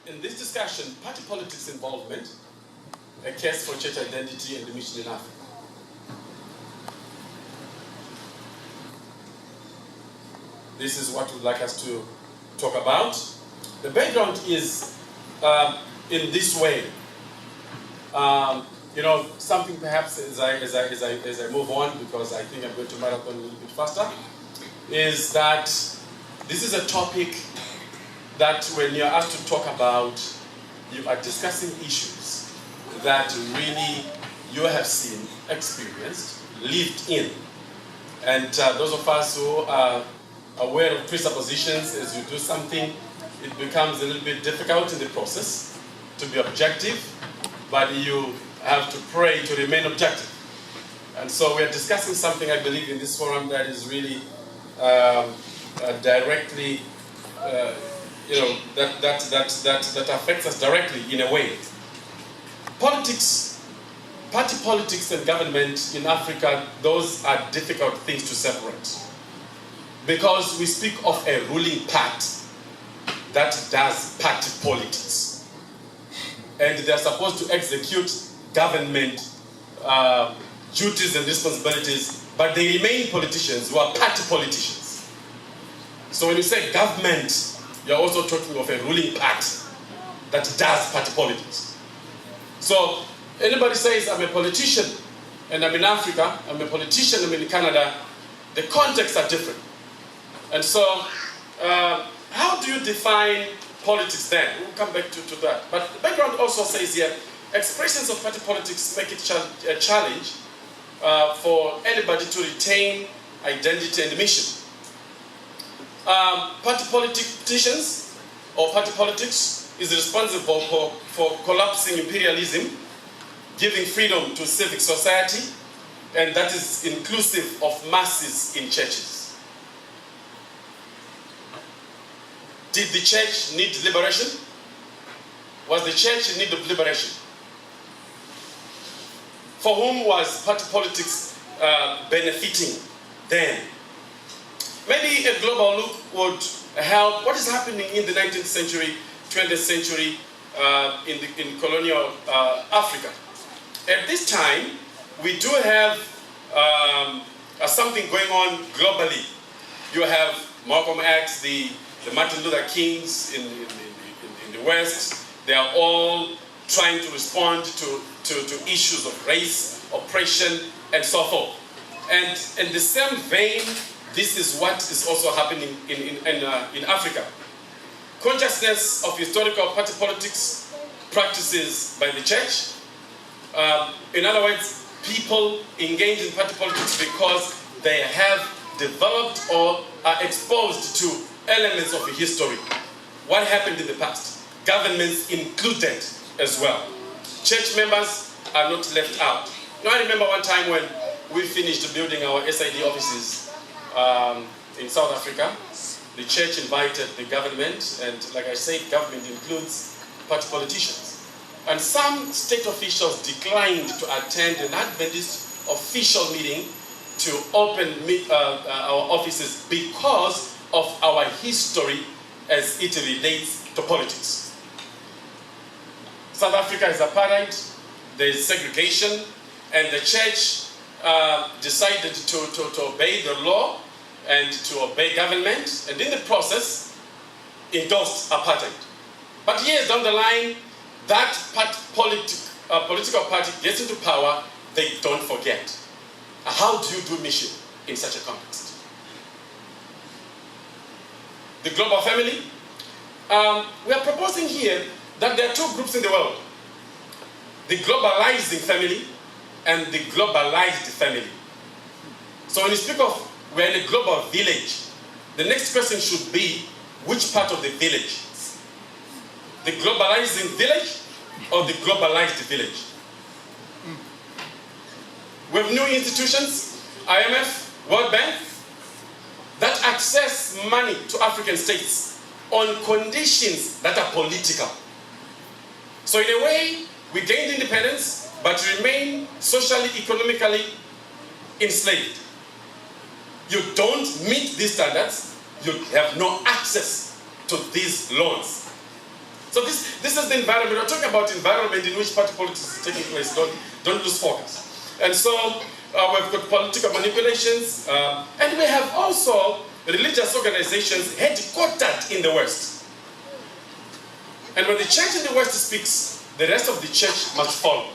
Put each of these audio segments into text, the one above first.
In this discussion, party politics involvement, a case for church identity and the mission in Africa. This is what we'd like us to talk about. The background is in this way. Something perhaps as I move on, because I think I'm going to marathon a little bit faster, is that this is a topic that when you're asked to talk about, you are discussing issues that really you have seen, experienced, lived in. And those of us who are aware of presuppositions, as you do something, it becomes a little bit difficult in the process to be objective, but you have to pray to remain objective. And so we're discussing something, I believe, in this forum that is really directly, that affects us directly in a way. Politics, party politics and government in Africa, those are difficult things to separate. Because we speak of a ruling party that does party politics. And they're supposed to execute government duties and responsibilities, but they remain politicians who are party politicians. So when you say government, you're also talking of a ruling party that does party politics. So anybody says, I'm a politician, and I'm in Africa, I'm a politician, I'm in Canada, the contexts are different. And so, how do you define politics then? We'll come back to that. But the background also says here, expressions of party politics make it a challenge for anybody to retain identity and mission. Party politicians or party politics is responsible for collapsing imperialism, giving freedom to civic society, and that is inclusive of masses in churches. Did the church need liberation? Was the church in need of liberation? For whom was party politics benefiting then? Maybe a global look would help. What is happening in the 19th century, 20th century in colonial Africa? At this time, we do have something going on globally. You have Malcolm X, the Martin Luther Kings in the West. They are all trying to respond to issues of race, oppression, and so forth. And in the same vein, this is what is also happening in Africa. Consciousness of historical party politics practices by the church. In other words, people engage in party politics because they have developed or are exposed to elements of history. What happened in the past? Governments included as well. Church members are not left out. Now I remember one time when we finished building our SID offices in South Africa. The church invited the government, and like I said, government includes party politicians. And some state officials declined to attend an Adventist official meeting to open our offices because of our history as it relates to politics. South Africa is apartheid, there is segregation, and the church decided to obey the law and to obey government, and in the process, endorsed apartheid. But years down the line, that political party gets into power, they don't forget. How do you do mission in such a context? The global family. We are proposing here that there are two groups in the world. The globalizing family and the globalized family. So when you speak of we're in a global village, the next question should be, which part of the village? The globalizing village or the globalized village? We have new institutions, IMF, World Bank, that access money to African states on conditions that are political. So in a way, we gained independence, but remain socially, economically enslaved. You don't meet these standards, you have no access to these loans. So this is the environment. We're talking about environment in which party politics is taking place. Don't lose focus. And so we've got political manipulations, and we have also religious organizations headquartered in the West. And when the church in the West speaks, the rest of the church must follow.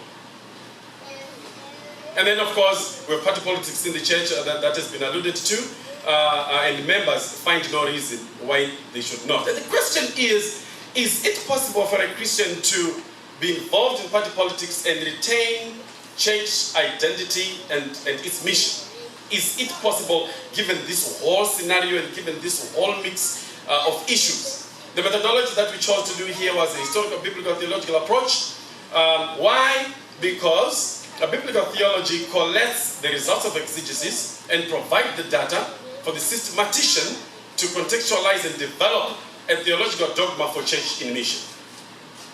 And then, of course, we have party politics in the church that has been alluded to, and members find no reason why they should not. And the question is it possible for a Christian to be involved in party politics and retain church identity and its mission? Is it possible given this whole scenario and given this whole mix of issues? The methodology that we chose to do here was a historical biblical theological approach. Why? Because a biblical theology collects the results of exegesis and provides the data for the systematician to contextualize and develop a theological dogma for church in mission.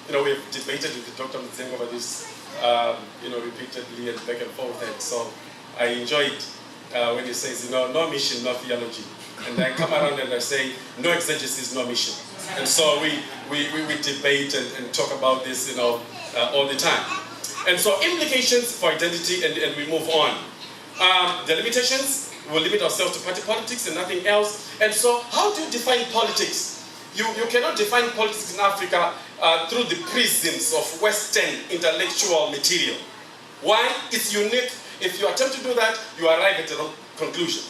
We've debated with Dr. Mzengo over this, repeatedly and back and forth. And so I enjoyed when he says, no mission, no theology. And I come around and I say, no exegesis, no mission. And so we debate and talk about this, all the time. And so implications for identity, and we move on. The limitations, we'll limit ourselves to party politics and nothing else. And so how do you define politics? You cannot define politics in Africa through the prisms of Western intellectual material. Why? It's unique. If you attempt to do that, you arrive at the wrong conclusion.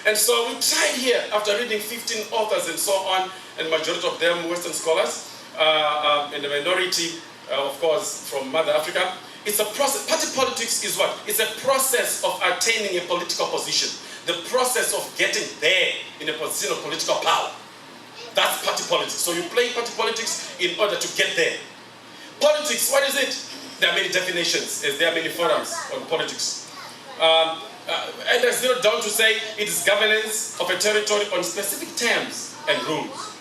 And so we tried here, after reading 15 authors and so on, and majority of them Western scholars, and the minority, of course, from Mother Africa. It's a process. Party politics is what? It's a process of attaining a political position. The process of getting there in a position of political power. That's party politics. So you play party politics in order to get there. Politics, what is it? There are many definitions, as there are many forums on politics. And there's zero down to say it is governance of a territory on specific terms and rules.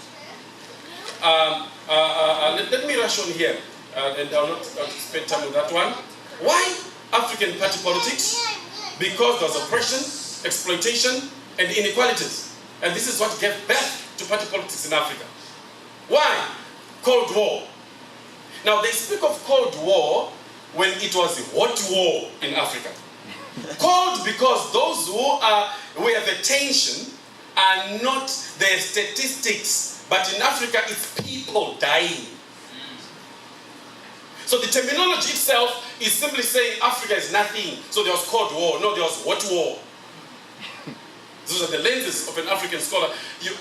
Let me rush on here, and I'll not spend time on that one. Why African party politics? Because there's oppression, exploitation, and inequalities. And this is what gave birth to party politics in Africa. Why? Cold War. Now they speak of Cold War when it was a hot war in Africa. Cold because those who have a tension are not the statistics, but in Africa it's people dying. So the terminology itself is simply saying Africa is nothing. So there was Cold War, no, there was hot war. Those are the lenses of an African scholar.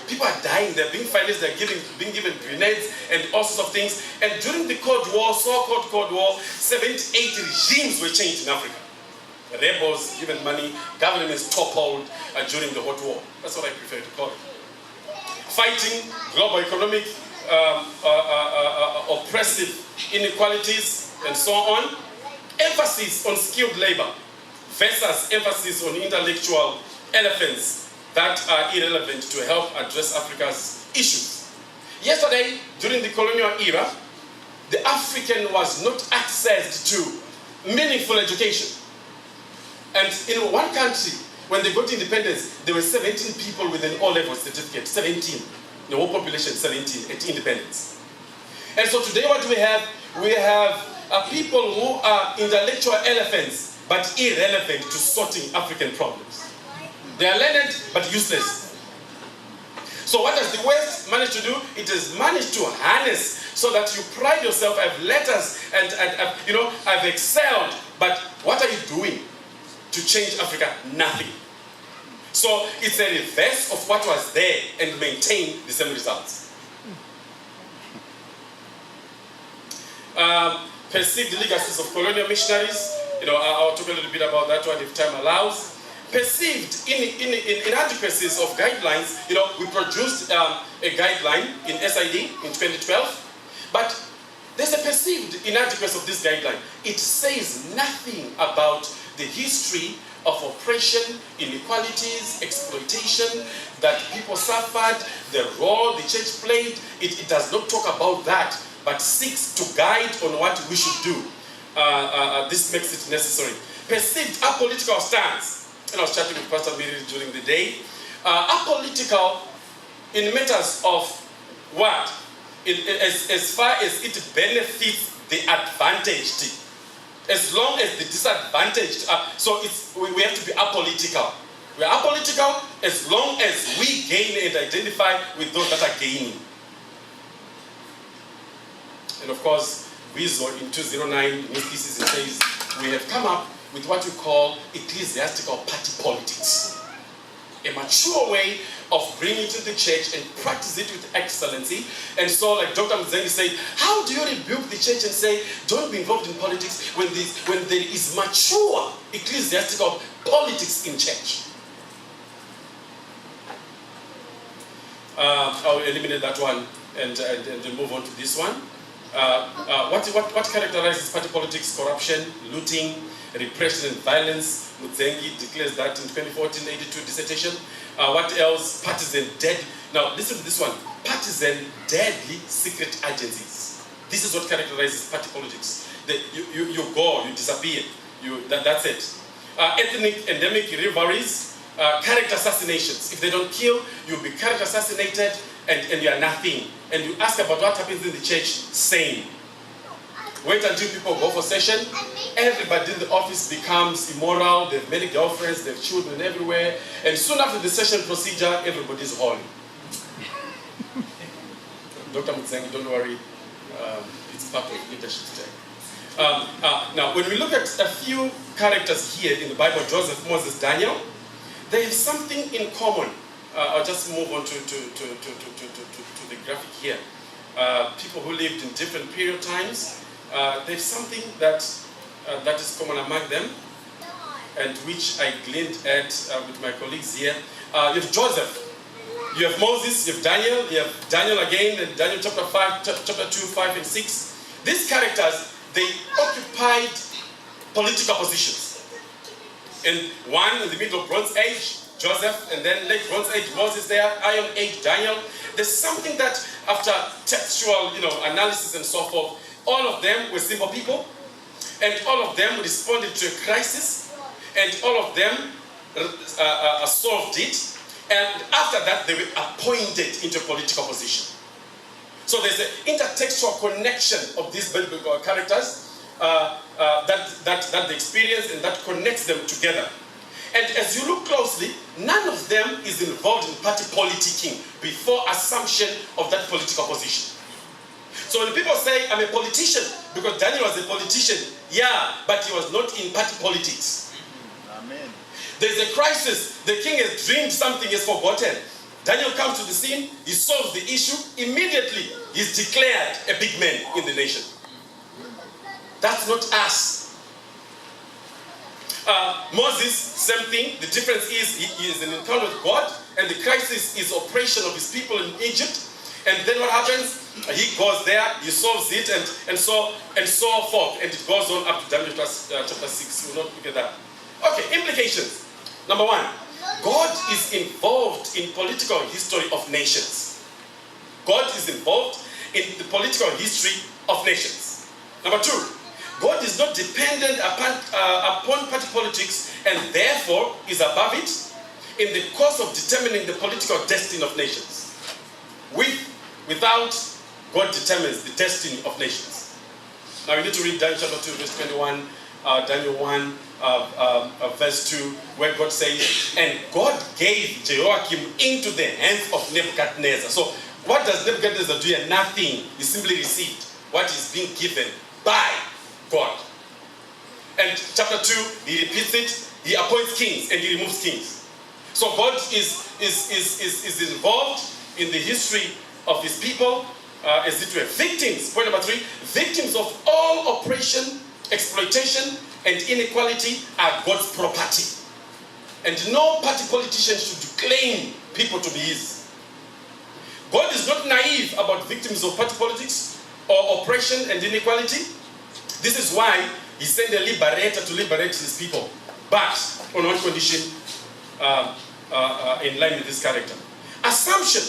People are dying, they're being financed, they're being given grenades and all sorts of things. And during the Cold War, so-called Cold War, 78 regimes were changed in Africa. The rebels given money, governments toppled during the hot war. That's what I prefer to call it. Fighting global economic oppressive inequalities and so on. Emphasis on skilled labor versus emphasis on intellectual elephants that are irrelevant to help address Africa's issues. Yesterday, during the colonial era, the African was not accessed to meaningful education. And in one country, when they got independence, there were 17 people with an O-level certificate, 17. The whole population, 17 at independence. And so today what we have people who are intellectual elephants, but irrelevant to sorting African problems. They are learned, but useless. So what does the West manage to do? It has managed to harness so that you pride yourself, I've letters, and I've excelled, but what are you doing to change Africa? Nothing. So it's a reverse of what was there and maintain the same results. Perceived legacies of colonial missionaries. I'll talk a little bit about that one if time allows. Perceived inadequacies of guidelines. We produced a guideline in SID in 2012, but there's a perceived inadequacy of this guideline. It says nothing about the history of oppression, inequalities, exploitation, that people suffered, the role the church played. It does not talk about that, but seeks to guide on what we should do. This makes it necessary. Perceived apolitical stance. And I was chatting with Pastor Miri during the day. Apolitical in matters of what? As far as it benefits the advantaged, as long as the disadvantaged are, so we have to be apolitical. We are apolitical as long as we gain and identify with those that are gaining. And of course, Gwizo in 2009, in his thesis, it says, we have come up with what we call ecclesiastical party politics. A mature way of bringing it to the church and practice it with excellency. And so, like Dr. Mzengi said, how do you rebuke the church and say, don't be involved in politics when there is mature ecclesiastical politics in church? I'll eliminate that one and move on to this one. What characterizes party politics? Corruption, looting, repression and violence. Mzengi declares that in 2014 82 dissertation. What else? Partisan dead. Now listen to this one. Partisan deadly secret agencies. This is what characterizes party politics. You go, you disappear. That's it. Ethnic endemic rivalries, character assassinations. If they don't kill, you'll be character assassinated and you are nothing. And you ask about what happens in the church, same. Wait until people go for session. Everybody in the office becomes immoral. They have many girlfriends, they have children everywhere. And soon after the session procedure, everybody's holy. Dr. Mutsengi, don't worry. It's part of leadership today. Now, when we look at a few characters here in the Bible, Joseph, Moses, Daniel, there is something in common. I'll just move on to the graphic here. People who lived in different period times, there's something that is common among them, and which I gleaned at with my colleagues here. You have Joseph, you have Moses, you have Daniel again, and Daniel chapter 2, 5, and 6. These characters, they occupied political positions. And one in the middle of Bronze Age, Joseph, and then late Bronze Age, Moses there, Iron Age, Daniel. There's something that after textual, analysis and so forth, all of them were simple people, and all of them responded to a crisis, and all of them solved it, and after that they were appointed into a political position. So there's an intertextual connection of these biblical characters that they experience and that connects them together. And as you look closely, none of them is involved in party politicking before assumption of that political position. So when people say, I'm a politician, because Daniel was a politician, yeah, but he was not in party politics. Amen. There's a crisis, the king has dreamed something, is forgotten. Daniel comes to the scene, he solves the issue, immediately he's declared a big man in the nation. That's not us. Moses, same thing. The difference is he is an encounter with God, and the crisis is oppression of his people in Egypt. And then what happens? He goes there, he solves it, and so forth. And it goes on up to Daniel chapter 6. We will not look at that. Okay, implications. Number one, God is involved in political history of nations. God is involved in the political history of nations. Number two, God is not dependent upon party politics and therefore is above it in the course of determining the political destiny of nations. Without, God determines the destiny of nations. Now you need to read Daniel chapter 2, verse 21, Daniel 1, verse 2, where God says, and God gave Jehoiakim into the hands of Nebuchadnezzar. So what does Nebuchadnezzar do here? Nothing. He simply received what is being given by God. And chapter 2, he repeats it, he appoints kings and he removes kings. So God is involved in the history of his people as it were. Victims, point number 3, victims of all oppression, exploitation, and inequality are God's property. And no party politician should claim people to be his. God is not naive about victims of party politics or oppression and inequality. This is why he sent a liberator to liberate his people. But on one condition, in line with this character. Assumption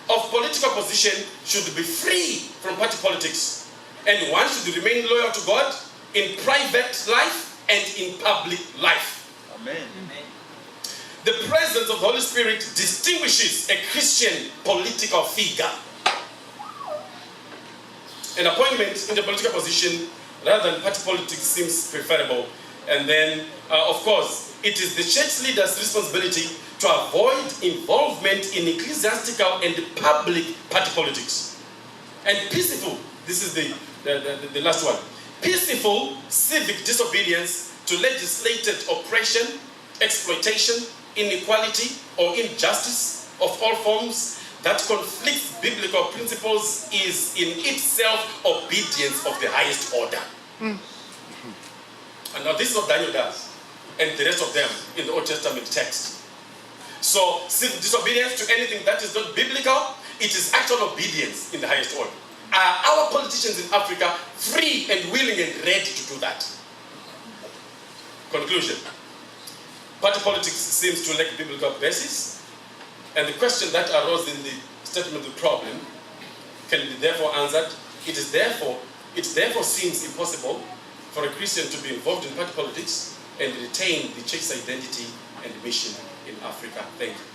of political position should be free from party politics. And one should remain loyal to God in private life and in public life. Amen. The presence of the Holy Spirit distinguishes a Christian political figure. An appointment in the political position rather than party politics seems preferable. And then, of course, it is the church leader's responsibility to avoid involvement in ecclesiastical and public party politics. And peaceful, this is the last one, peaceful civic disobedience to legislated oppression, exploitation, inequality, or injustice of all forms that conflicts biblical principles is in itself obedience of the highest order. And now this is what Daniel does, and the rest of them in the Old Testament text. So, civic disobedience to anything that is not biblical, it is actual obedience in the highest order. Are our politicians in Africa free and willing and ready to do that? Conclusion. Party politics seems to lack biblical basis, and the question that arose in the statement of the problem can be therefore answered. It therefore seems impossible for a Christian to be involved in party politics and retain the church's identity and mission in Africa. Thank you.